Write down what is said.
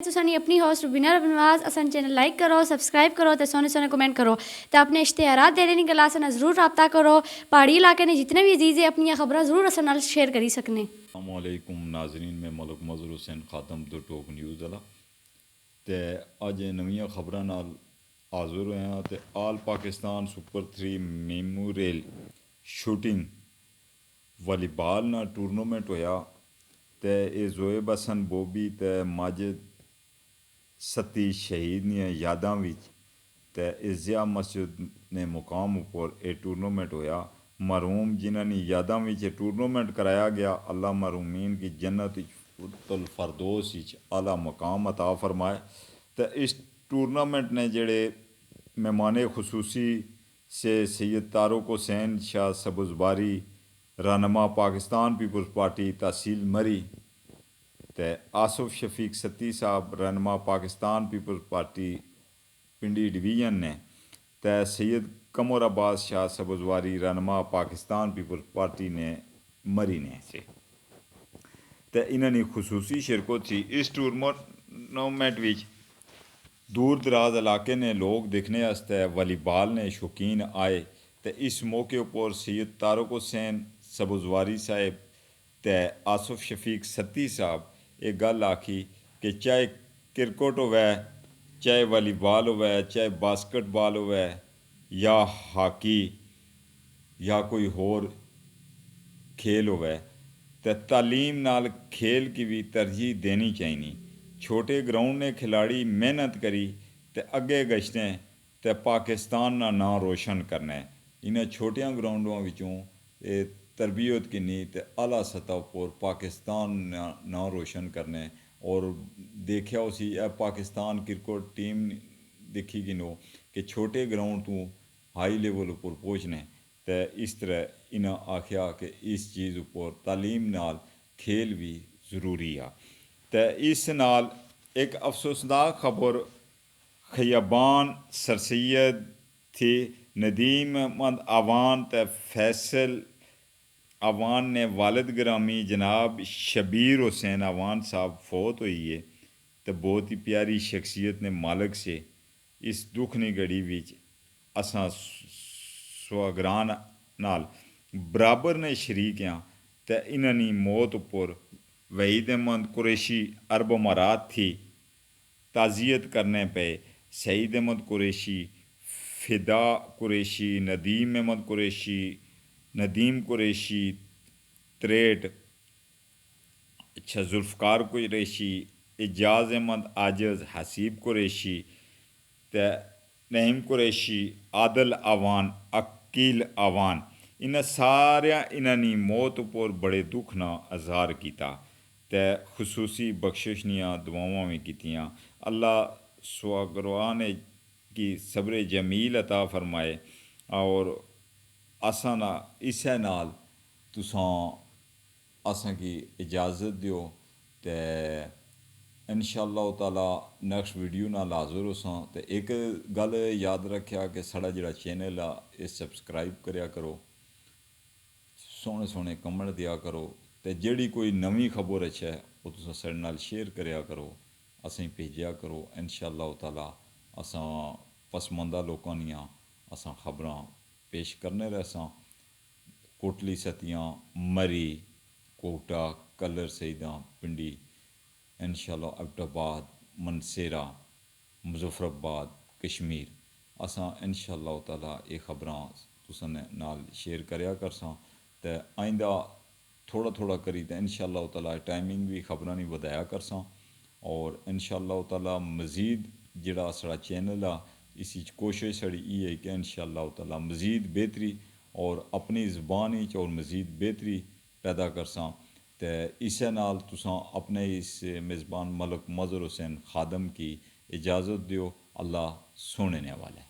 तुसां अपनी होस्ट रुबीना नवाज असन channel like करो सब्सक्राइब करो तो सोने सोने कमेंट करो तो अपने इश्तेहारात देने की गला से ज़रूर रब्ता करो। पहाड़ी इलाके ने जितने भी अजीज़ है अपनी खबर ज़रूर असन नाल शेयर करी सकने। अस्सलामुअलैकुम नाजरीन, मैं मलक मज़हर हुसैन खातम तो टॉप न्यूज़ वाला ते अज नवीं खबरां नाल हाज़र होए हैं ते all Pakistan super 3 memorial shooting volleyball ना टूर्नामेंट होया ते ये ज़ोएब हसन बोबी ते माजिद सती शहीद दियां यादां विच ते इज़िया मस्जिद ने मुकाम उपर ये टूर्नामेंट होया। मरहूम जिन्हां दी यादां विच टूर्नामेंट कराया गया, अल्लाह मरहूमीन की जन्नत तुल फरदौस विच आला मकाम अता फरमाए। तो इस टूर्नामेंट ने जेड़े मेहमान खुसूसी से सैयद तारुक हुसैन शाह सब्ज़बारी रहनुमा पाकिस्तान पीपल्स पार्टी तहसील मरी ते आसिफ शफीक सत्ती साहब रहनुमा पाकिस्तान पीपल्स पार्टी पिंडी डिवीजन ने ते सैयद कमर अब्बास शाह सब्ज़वारी रहनुमा पाकिस्तान पीपल्स पार्टी ने मरी ने से ते इन्हां दी खुसूसी शिरकत सी। इस टूर्नामेंट विच दूर दराज इलाके ने लोग दिखने आस्ते वालीबाल ने शौकीन आए ते इस मौके पर सैयद तारुक हुसैन सब्ज़वारी साहब ते आसिफ शफीक सत्ती साहब ये गल आखी कि चाहे क्रिकेट होवे, चाहे वालीबाल होवे, चाहे बास्केटबॉल होवे या हाकी या कोई होर खेल होवे ते तालीम नाल खेल की भी तरजीह देनी चाहिए। छोटे ग्राउंड ने खिलाड़ी मेहनत करी ते अगे गश्ते ते पाकिस्तान का नाम रोशन करना है। इन्हें छोटिया ग्राउंडों विचों तरबियत किनी ते आला सतह पर पाकिस्तान नाम रोशन करने और देखा उसी पाकिस्तान क्रिकेट टीम देखी गिनो कि छोटे ग्राउंड तो हाई लेवल पर पहुँचने तो इस तरह इन्हें आख्या कि इस चीज़ पर तालीम नाल खेल भी ज़रूरी आ। तो इस नाल एक अफसोसनाक खबर खैबान सर सैयद थी नदीम अहमद आवान ते फैसल आवान ने वालिद ग्रामी जनाब शबीर हुसैन आवान साहब फौत हुई है। तो बहुत ही प्यारी शख्सियत ने मालक से इस दुखनी घड़ी विच असां सुहागरान नाल बराबर ने शरीक हाँ। तो इन्हां दी मौत उपर वहीद अहमद कुरैशी अरब अमारात थी ताज़ियत करने पे सईद अहमद कुरैशी, फ़िदा कुरैशी, नदीम अहमद कुरैशी, नदीम कुरैशी त्रेट, अच्छा जुल्फ़कार कुरैशी, एजाज़ अहमद आजज़, हसीब कुरैशी ते नईम कुरैशी, आदल आवान, अकील आवान इन्हां सारिया इन्हां दी मौत पर बड़े दुख ना इज़हार किया ते खुसूसी बख्शिश दियां दुआवां भी कीतियां। अल्लाह सुहागरान की सब्र जमील अता फरमाए और असां ना इस्सै नाल तुसां असां की इजाज़त दियो ते इंशाअल्लाह ताला नैक्सट वीडियो नाल हाज़र होसां। ते एक गल याद रखिया कि साढ़ा जिहड़ा चैनल आ ये सब्सक्राइब करया करो, सोहने सोहने कमेंट दिया करो ते जिहड़ी कोई नवीं खबर है वो तुसां साढ़े नाल शेयर करया करो, असें भेजा करो। इंशाअल्लाह ताला असां पसमंदा लोकां दियां असां खबरां पेश करने रहसां। कोटली सतियां, मरी, कोटा, कलर सईदा, पिंडी, इंशाअल्लाह अब्टाबाद, मनसेरा, मुजफ्फराबाद, कश्मीर असां इंशाअल्लाह ताला ये खबरां तुसां नाल शेयर करया करसां। तो आइंदा थोड़ा थोड़ा करी तो इंशाअल्लाह ताला टाइमिंग भी खबरां दी वधाया करसां और इंशाअल्लाह ताला मज़ीद जिहड़ा साढ़ा चैनल आ इसी कोशिश साड़ी ये है कि इंशाअल्लाह ताला मज़ीद बेहतरी और अपनी ज़बान और मज़ीद बेहतरी पैदा करसां। तो इस्सै नाल तुसां अपने इस मेज़बान मलक मज़हर हुसैन खादम की इजाज़त दियो। अल्लाह सुनने वाला है।